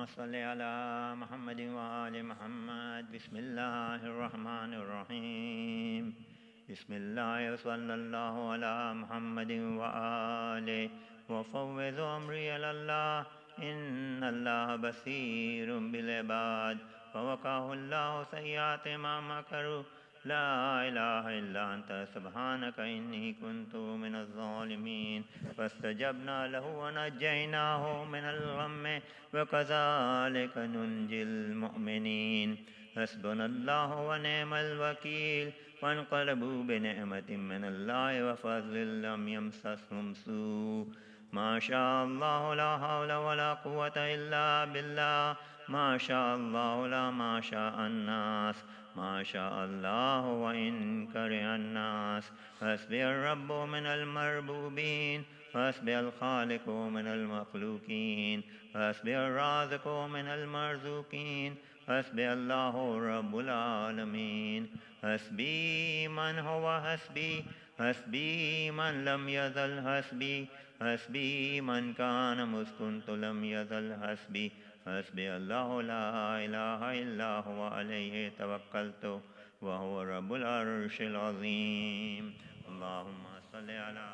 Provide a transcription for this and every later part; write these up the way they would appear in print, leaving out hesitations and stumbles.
صل على محمد وآل محمد بسم الله الرحمن الرحيم بسم الله وصلى الله على محمد وآله وفوض أمري إلى الله إن الله بصير بالعباد فوقاه الله سيئات ما مكروا لا إله إلا أنت سبحانك إني كنت من الظالمين فاستجبنا له ونجيناه من الغم وكذلك ننجي المؤمنين حسبنا الله ونعم الوكيل وانقلبوا بنعمة من الله وفضل لم يمسسهم سوء ما شاء الله لا حول ولا قوة إلا بالله ما شاء الله لا ما شاء الناس ما شاء الله وإن كره الناس حسبي الرب من المربوبين حسبي الخالق من المخلوقين حسبي الرازق من المرزوقين حسبي الله رب العالمين حسبي من هو حسبي حسبي من لم يزل حسبي حسبي من كان مسكنت لم يزل حسبي حسبي الله لا إله إلا هو عليه توكلت وهو رب العرش العظيم اللهم صل على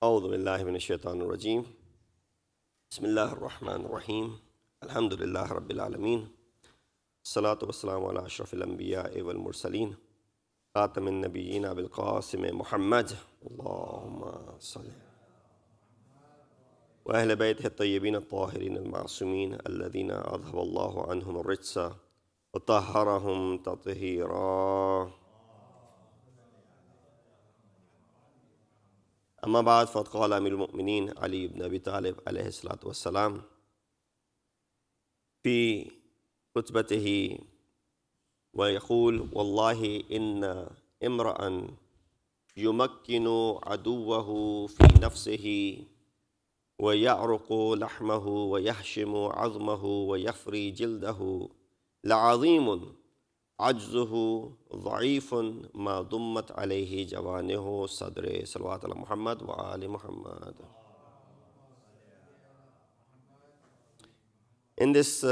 أعوذ بالله من الشيطان الرجيم بسم الله الرحمن الرحيم الحمد لله رب العالمين الصلاة والسلام على أشرف الأنبياء والمرسلين خاتم النبيين بالقاسم محمد اللهم صل وأهل بيته الطيبين الطاهرين المعصومين الذين أذهب الله عنهم الرجس وطهرهم تطهيرا أما بعد فقد قال أمير المؤمنين علي بن أبي طالب عليه الصلاة والسلام في خطبته ويقول والله إن امرأ يمكن عدوه في نفسه ويعرق لحمه ويهشم عظمه ويفري جلده لعظيم عجزه ضعيف ما ضمت عليه جوانه صدره صلوات على محمد وآل Muhammad. In this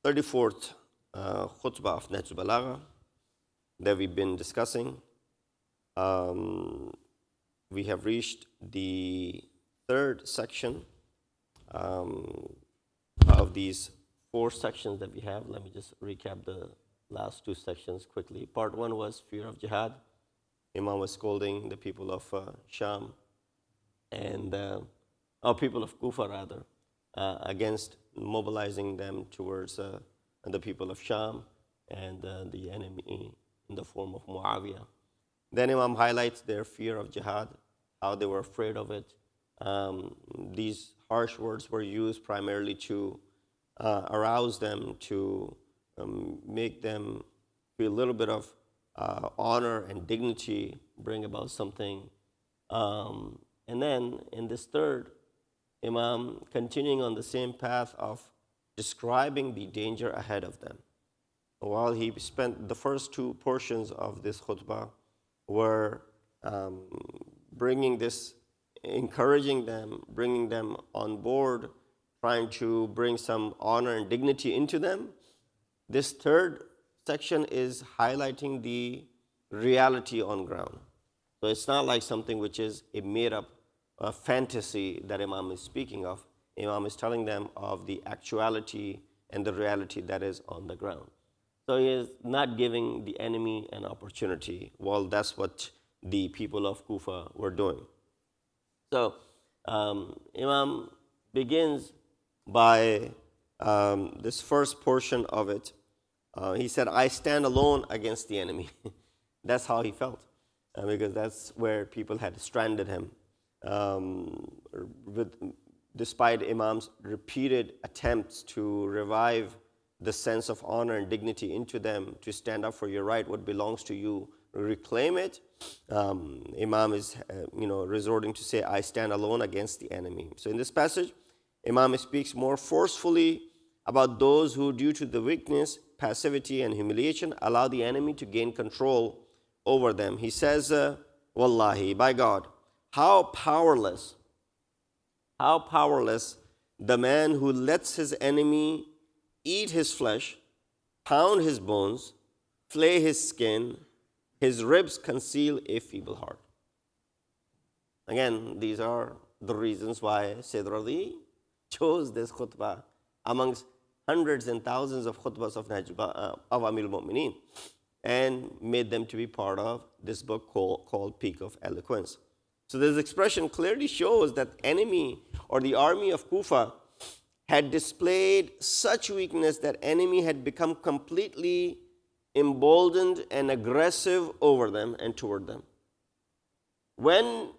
34th khutbah of Nahj al-Balagha that we've been discussing, we have reached the third section of these 4 sections that we have. Let me just recap the last 2 sections quickly. Part 1 was fear of jihad. Imam was scolding the people of Sham and people of Kufa rather, against mobilizing them towards the people of Sham and the enemy in the form of Muawiyah. Then Imam highlights their fear of jihad, how they were afraid of it. These harsh words were used primarily to arouse them, to make them feel a little bit of honor and dignity, bring about something. And then in this third, Imam, continuing on the same path of describing the danger ahead of them. While he spent the first 2 portions of this khutbah were bringing this, encouraging them, bringing them on board, trying to bring some honor and dignity into them. This third section is highlighting the reality on ground. So it's not like something which is a made-up fantasy that Imam is speaking of. Imam is telling them of the actuality and the reality that is on the ground. So he is not giving the enemy an opportunity. Well, that's what the people of Kufa were doing. So Imam begins by this first portion of it. He said, I stand alone against the enemy. That's how he felt, because that's where people had stranded him. Despite Imam's repeated attempts to revive the sense of honor and dignity into them, to stand up for your right, what belongs to you, reclaim it, Imam is resorting to say, I stand alone against the enemy. So in this passage, Imam speaks more forcefully about those who, due to the weakness, passivity, and humiliation, allow the enemy to gain control over them. He says, Wallahi, by God, how powerless the man who lets his enemy eat his flesh, pound his bones, flay his skin, his ribs conceal a feeble heart. Again, these are the reasons why Syed Rizwan chose this khutbah amongst hundreds and thousands of khutbahs of Amir al-Mu'mineen, and made them to be part of this book called Peak of Eloquence. So this expression clearly shows that enemy or the army of Kufa had displayed such weakness that enemy had become completely emboldened and aggressive over them and toward them. When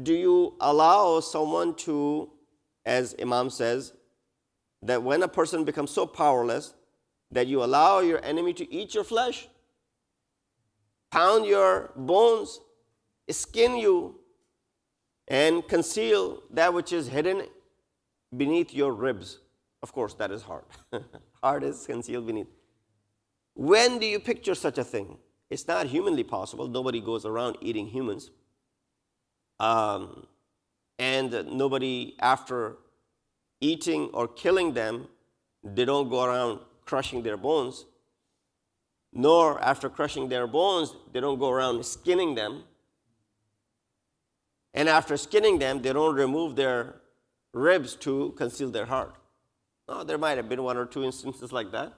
do you allow someone to, as Imam says, that when a person becomes so powerless that you allow your enemy to eat your flesh, pound your bones, skin you, and conceal that which is hidden beneath your ribs? Of course, that is hard. Heart is concealed beneath. When do you picture such a thing? It's not humanly possible. Nobody goes around eating humans. And nobody, after eating or killing them, they don't go around crushing their bones. Nor after crushing their bones, they don't go around skinning them. And after skinning them, they don't remove their ribs to conceal their heart. No, there might have been one or two instances like that.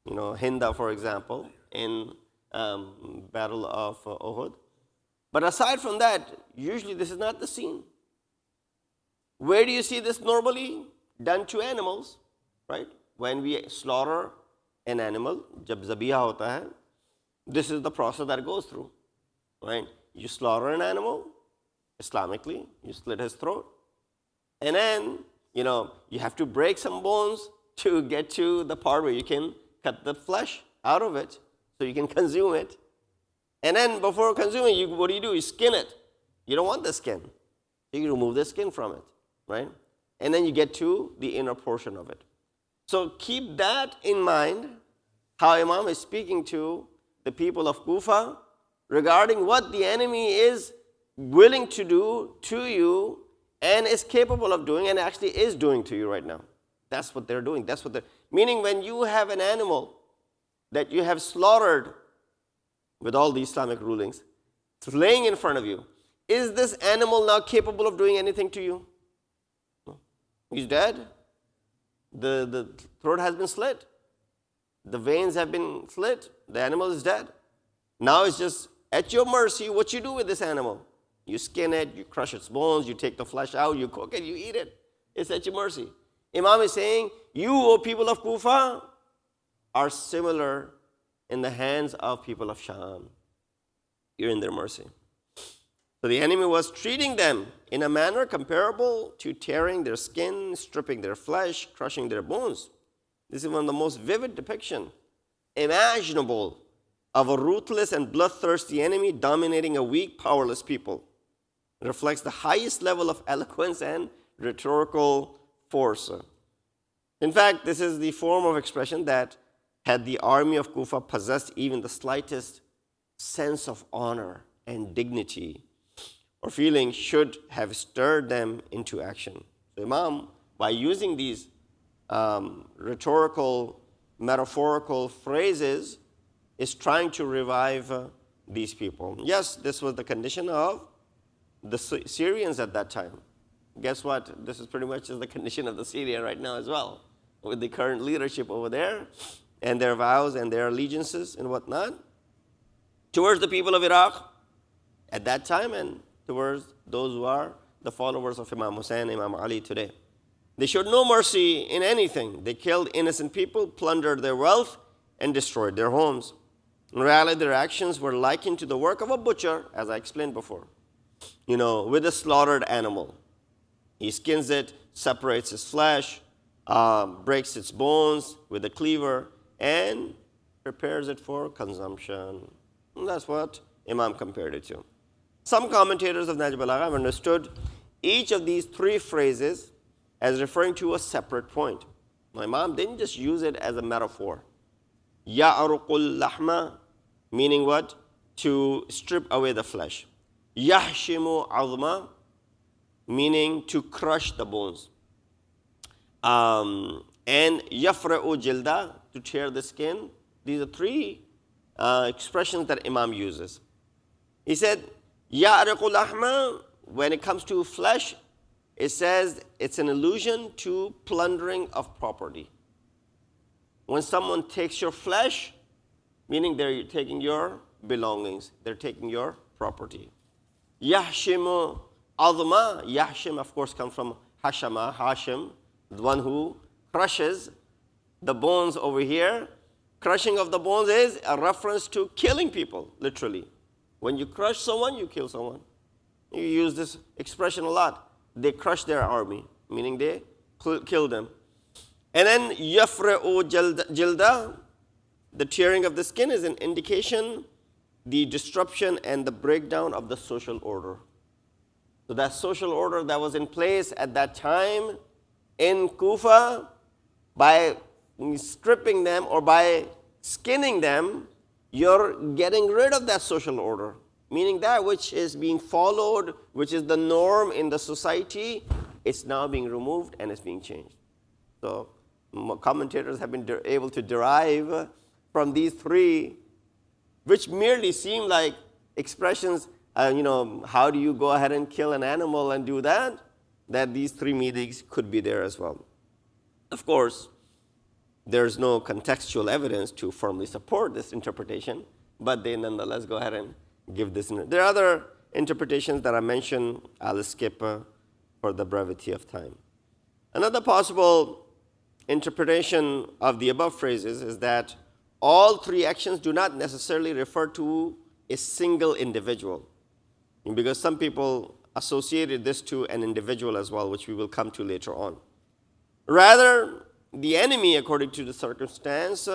Hinda, for example, in Battle of Uhud. But aside from that, usually this is not the scene. Where do you see this normally? Done to animals, right? When we slaughter an animal, jab zabiha hota hai, this is the process that it goes through, right? You slaughter an animal, Islamically, you slit his throat, and then, you have to break some bones to get to the part where you can cut the flesh out of it so you can consume it. And then before consuming, what do? You skin it. You don't want the skin. You remove the skin from it, right? And then you get to the inner portion of it. So keep that in mind, how Imam is speaking to the people of Kufa regarding what the enemy is willing to do to you and is capable of doing and actually is doing to you right now. That's what they're doing. Meaning when you have an animal that you have slaughtered with all the Islamic rulings, it's laying in front of you, is this animal now capable of doing anything to you? No. He's dead. The throat has been slit. The veins have been slit. The animal is dead. Now it's just at your mercy what you do with this animal. You skin it, you crush its bones, you take the flesh out, you cook it, you eat it. It's at your mercy. Imam is saying, you, O people of Kufa, are similar in the hands of people of Sham. You're in their mercy. So the enemy was treating them in a manner comparable to tearing their skin, stripping their flesh, crushing their bones. This is one of the most vivid depictions imaginable of a ruthless and bloodthirsty enemy dominating a weak, powerless people. It reflects the highest level of eloquence and rhetorical force. In fact, this is the form of expression that, had the army of Kufa possessed even the slightest sense of honor and dignity or feeling, should have stirred them into action. So Imam, by using these rhetorical, metaphorical phrases, is trying to revive these people. Yes, this was the condition of the Syrians at that time. Guess what? This is pretty much the condition of the Syria right now as well, with the current leadership over there and their vows and their allegiances and whatnot. Towards the people of Iraq, at that time and towards those who are the followers of Imam Hussein, Imam Ali today. They showed no mercy in anything. They killed innocent people, plundered their wealth, and destroyed their homes. In reality, their actions were likened to the work of a butcher, as I explained before, with a slaughtered animal. He skins it, separates its flesh, breaks its bones with a cleaver, and prepares it for consumption. And that's what Imam compared it to. Some commentators of Nahj al-Balagha have understood each of these three phrases as referring to a separate point. My Imam didn't just use it as a metaphor. Ya'ruqul lahma, meaning what? To strip away the flesh. Yahshimu azma, meaning to crush the bones. And yafra'u jilda, to tear the skin. These are three expressions that Imam uses. He said, Ya'riqul lahma, when it comes to flesh, it says it's an allusion to plundering of property. When someone takes your flesh, meaning they're taking your belongings, they're taking your property. Yahshimu azma, yahshim of course comes from hashama, hashim, the one who crushes the bones over here. Crushing of the bones is a reference to killing people, literally. When you crush someone, you kill someone. You use this expression a lot. They crush their army, meaning they kill them. And then yafra'u jilda, the tearing of the skin is an indication, the disruption and the breakdown of the social order. So that social order that was in place at that time in Kufa, by stripping them or by skinning them, you're getting rid of that social order. Meaning that which is being followed, which is the norm in the society, it's now being removed and it's being changed. So commentators have been able to derive from these three, which merely seem like expressions, how do you go ahead and kill an animal and do that? That these three meanings could be there as well. Of course, there's no contextual evidence to firmly support this interpretation, but they nonetheless go ahead and give this. There are other interpretations that I mentioned. I'll skip for the brevity of time. Another possible interpretation of the above phrases is that all three actions do not necessarily refer to a single individual, because some people associated this to an individual as well, which we will come to later on. Rather, the enemy, according to the circumstance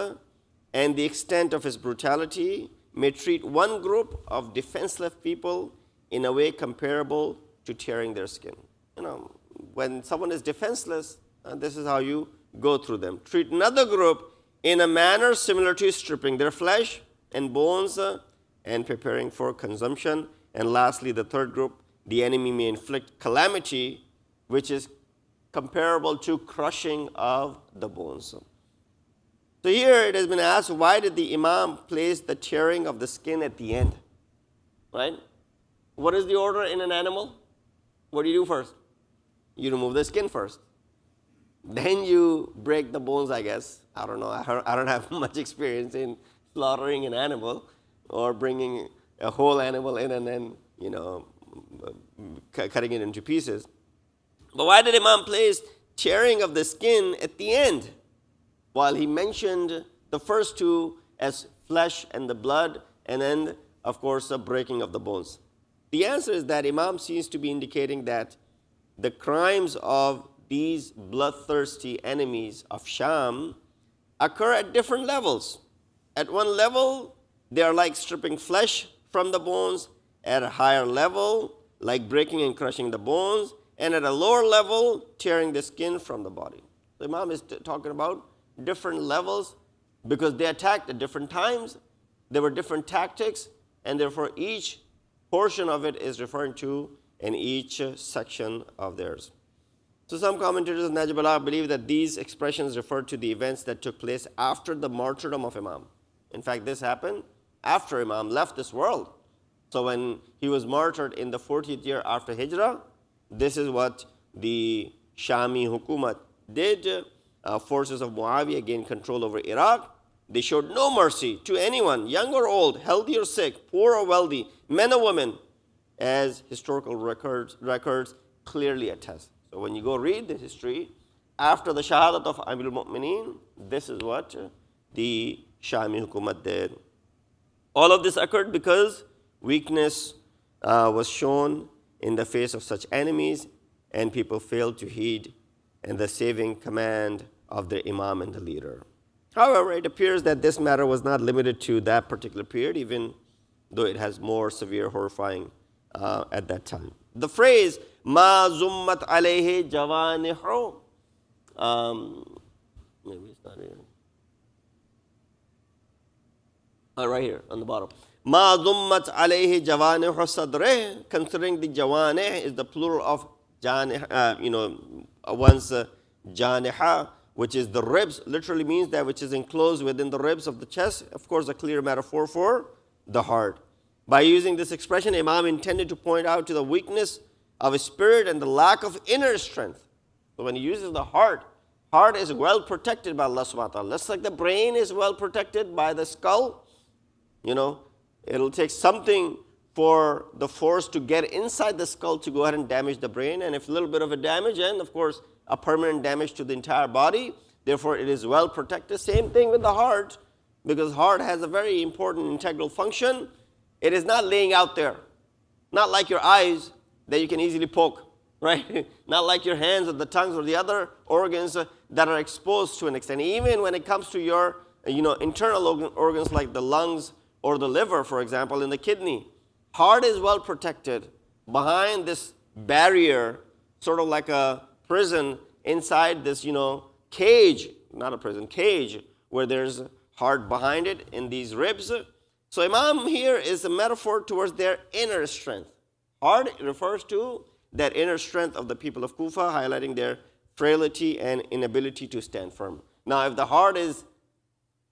and the extent of his brutality, may treat one group of defenseless people in a way comparable to tearing their skin. When someone is defenseless, this is how you go through them. Treat another group in a manner similar to stripping their flesh and bones and preparing for consumption. And lastly, the third group, the enemy may inflict calamity, which is comparable to crushing of the bones. So here it has been asked, why did the Imam place the tearing of the skin at the end? Right? What is the order in an animal? What do you do first? You remove the skin first. Then you break the bones, I guess. I don't know. I don't have much experience in slaughtering an animal or bringing a whole animal in and then, cutting it into pieces. But why did Imam place tearing of the skin at the end, while he mentioned the first two as flesh and the blood, and then, of course, the breaking of the bones? The answer is that Imam seems to be indicating that the crimes of these bloodthirsty enemies of Sham occur at different levels. At one level, they are like stripping flesh from the bones. At a higher level, like breaking and crushing the bones. And at a lower level, tearing the skin from the body. The Imam is talking about different levels because they attacked at different times. There were different tactics, and therefore each portion of it is referring to in each section of theirs. So some commentators of Nahj al-Balagha believe that these expressions refer to the events that took place after the martyrdom of Imam. In fact, this happened after Imam left this world. So when he was martyred in the 40th year after Hijrah, this is what the Shami Hukumat did. Forces of Muawiyah gained control over Iraq. They showed no mercy to anyone, young or old, healthy or sick, poor or wealthy, men or women. as historical records clearly attest. So when you go read the history, after the Shahadat of Amir al-Mu'mineen, this is what the Shami Hukumat did. All of this occurred because weakness was shown in the face of such enemies, and people failed to heed and the saving command of the Imam and the leader. However, it appears that this matter was not limited to that particular period, even though it has more severe, horrifying at that time. The phrase "Ma zummat alayhi jawanihu," maybe it's not here. Right here on the bottom. Ma zummat alayhi jawanihu sadrih. Considering the jawanih is the plural of one's janiha, which is the ribs, literally means that which is enclosed within the ribs of the chest. Of course, a clear metaphor for the heart. By using this expression, Imam intended to point out to the weakness of his spirit and the lack of inner strength. So when he uses the heart is well protected by Allah subhanahu wa ta'ala. Just like the brain is well protected by the skull, it'll take something for the force to get inside the skull to go ahead and damage the brain. And if a little bit of a damage, and of course, a permanent damage to the entire body, therefore it is well protected. Same thing with the heart, because heart has a very important integral function. It is not laying out there. Not like your eyes that you can easily poke, right? Not like your hands or the tongues or the other organs that are exposed to an extent. Even when it comes to your internal organs like the lungs or the liver, for example, and the kidney. Heart is well protected behind this barrier, sort of like a prison inside this, cage, not a prison, cage, where there's heart behind it in these ribs. So Imam here is a metaphor towards their inner strength. Heart refers to that inner strength of the people of Kufa, highlighting their frailty and inability to stand firm. Now, if the heart is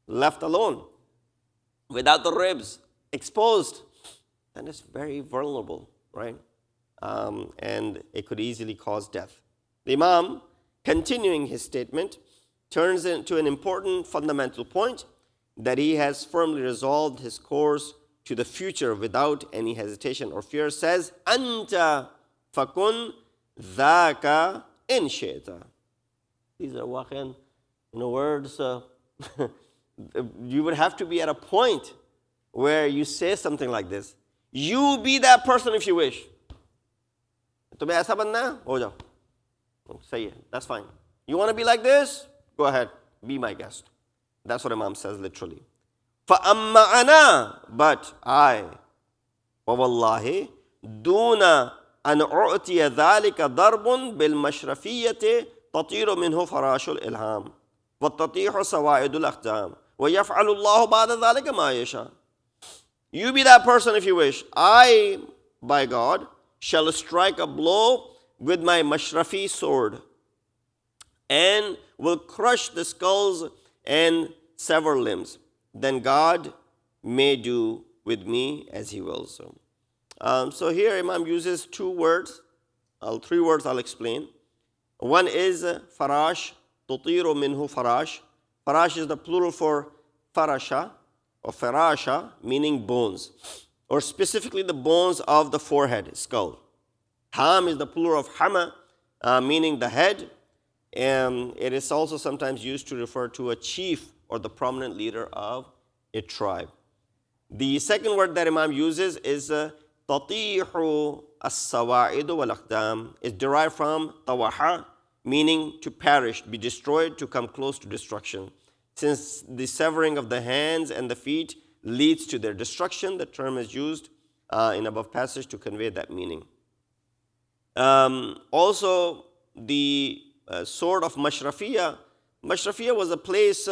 left alone, without the ribs exposed, then it's very vulnerable, right? And it could easily cause death. The Imam, continuing his statement, turns into an important fundamental point that he has firmly resolved his course to the future without any hesitation or fear. Says, Anta fakun dhaka in shaita. These are waqan, words. You would have to be at a point where you say something like this. You be that person if you wish. तुम्हें ऐसा बनना है? हो जाओ. सही है. That's fine. You want to be like this? Go ahead. Be my guest. That's what Imam says literally. فَأَمَّا أَنَا, but I, وَوَاللَّهِ دُونَ أَنْ أُعْتِيَ ذَلِكَ ضَرْبٌ بِالْمَشْرَفِيَّةِ تَطِيرُ مِنْهُ فَرَاشُ الْإِلْهَامِ وَالتَّطِيحُ سَوَائِدُ الْأَقْدَامِ وَيَفْعَلُ اللَّهُ بَعْدَ ذَلِكَ مَا يَشَاءُ. You be that person if you wish. I, by God, shall strike a blow with my mashrafi sword and will crush the skulls and sever limbs. Then God may do with me as he wills. So here Imam uses two words, three words I'll explain. One is farash, tutiru minhu farash. Farash is the plural for farasha or farasha, meaning bones, or specifically the bones of the forehead, skull. Ham is the plural of hama, meaning the head. It is also sometimes used to refer to a chief or the prominent leader of a tribe. The second word that Imam uses is tatihu as-sawa'idu wal-aqdam. It's derived from tawaha, meaning to perish, be destroyed, to come close to destruction. Since the severing of the hands and the feet leads to their destruction, the term is used in above passage to convey that meaning. Also, the sword of Mashrafiyya. Mashrafiyya was a place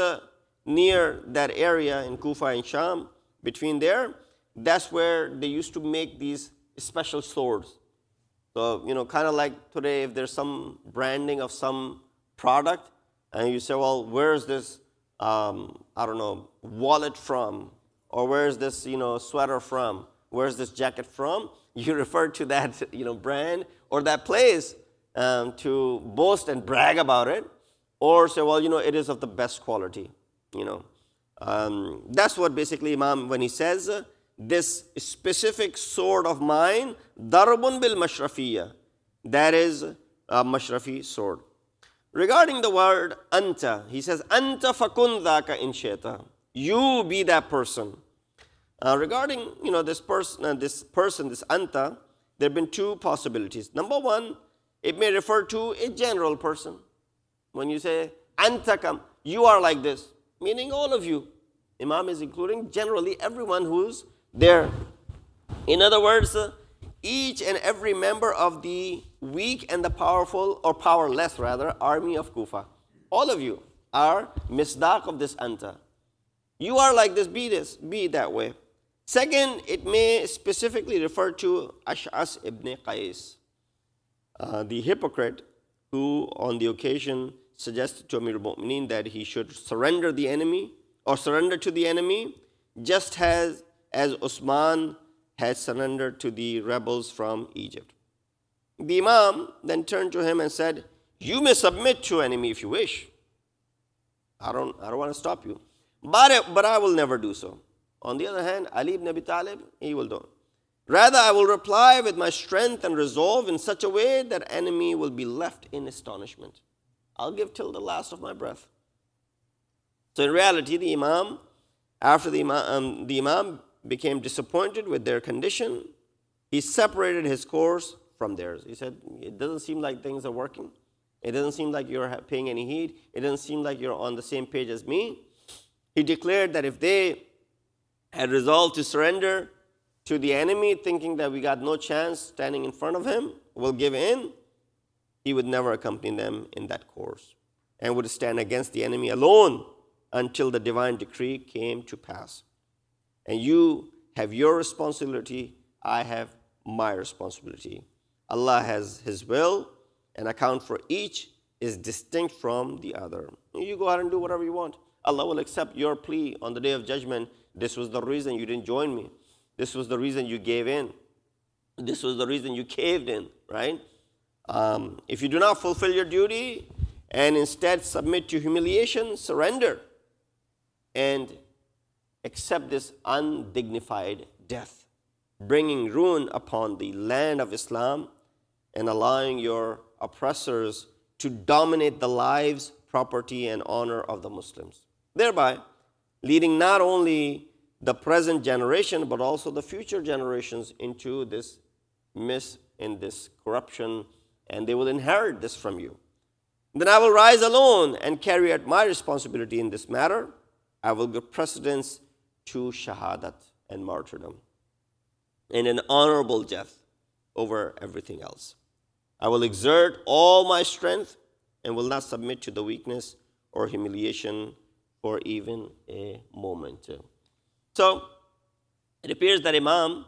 near that area in Kufa and Sham. Between there, that's where they used to make these special swords. So, kind of like today, if there's some branding of some product, and you say, well, where's this, wallet from? Or where's this, sweater from? Where's this jacket from? You refer to that, brand or that place to boast and brag about it. Or say, well, it is of the best quality, That's what basically Imam, when he says, this specific sword of mine, darbun bil mashrafiyya, that is a mashrafi sword. Regarding the word anta, he says, anta fakun dhaka in shaita. You be that person. Regarding this person, this anta, there have been two possibilities. Number one, it may refer to a general person. When you say anta kam, you are like this, meaning all of you. Imam is including generally everyone who's there. In other words, each and every member of the weak and the powerful, or powerless rather, army of Kufa. All of you are misdaq of this anta. You are like this, be that way. Second, it may specifically refer to Ash'as ibn Qais, the hypocrite who on the occasion suggested to Amir al-Mu'mineen that he should surrender the enemy, or surrender to the enemy, just as Usman had surrendered to the rebels from Egypt. The Imam then turned to him and said, you may submit to enemy if you wish. I don't want to stop you. But I will never do so. On the other hand, Ali ibn Abi Talib, he will do. Rather, I will reply with my strength and resolve in such a way that enemy will be left in astonishment. I'll give till the last of my breath. So in reality, the Imam, after the Imam became disappointed with their condition, he separated his course from theirs. He said, it doesn't seem like things are working. It doesn't seem like you're paying any heed. It doesn't seem like you're on the same page as me. He declared that if they had resolved to surrender to the enemy, thinking that we got no chance standing in front of him, will give in, he would never accompany them in that course and would stand against the enemy alone until the divine decree came to pass. And you have your responsibility, I have my responsibility. Allah has His will, and account for each is distinct from the other. You go out and do whatever you want. Allah will accept your plea on the Day of Judgment. This was the reason you didn't join me. This was the reason you gave in. This was the reason you caved in, right? If you do not fulfill your duty and instead submit to humiliation, surrender and accept this undignified death, bringing ruin upon the land of Islam and allowing your oppressors to dominate the lives, property, and honor of the Muslims, thereby leading not only the present generation but also the future generations into this in this corruption, and they will inherit this from you. Then I will rise alone and carry out my responsibility in this matter. I will give precedence to shahadat and martyrdom and an honorable death over everything else. I will exert all my strength and will not submit to the weakness or humiliation for even a moment. So it appears that Imam,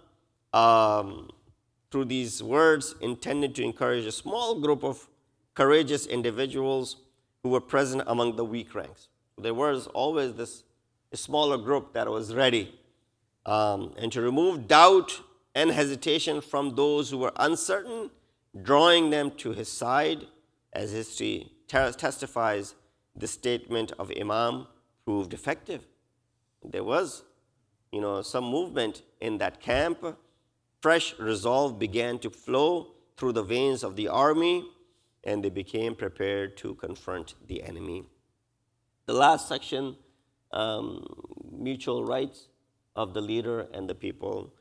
through these words, intended to encourage a small group of courageous individuals who were present among the weak ranks. There was always this smaller group that was ready, and to remove doubt and hesitation from those who were uncertain, drawing them to his side. As history testifies, the statement of Imam proved effective. There was, some movement in that camp. Fresh resolve began to flow through the veins of the army, and they became prepared to confront the enemy. The last section, mutual rights of the leader and the people.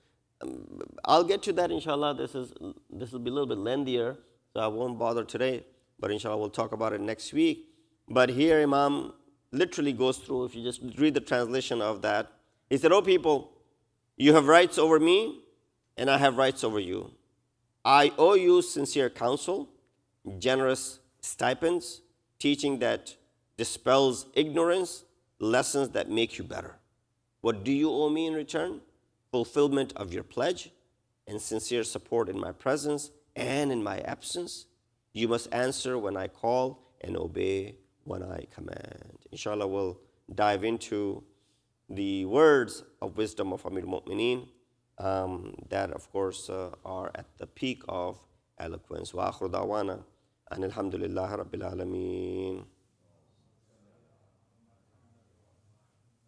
I'll get to that, inshallah. This will be a little bit lengthier, so I won't bother today, but inshallah we'll talk about it next week. But here Imam literally goes through, if you just read the translation of that, he said, "O people, you have rights over me, and I have rights over you. I owe you sincere counsel, generous stipends, teaching that dispels ignorance, lessons that make you better. What do you owe me in return? Fulfillment of your pledge and sincere support in my presence and in my absence. You must answer when I call and obey when I command." Inshallah, we'll dive into the words of wisdom of Amir al-Mu'mineen that, of course, are at the peak of eloquence. Wa akhiru da'wana and alhamdulillahi rabbil alameen.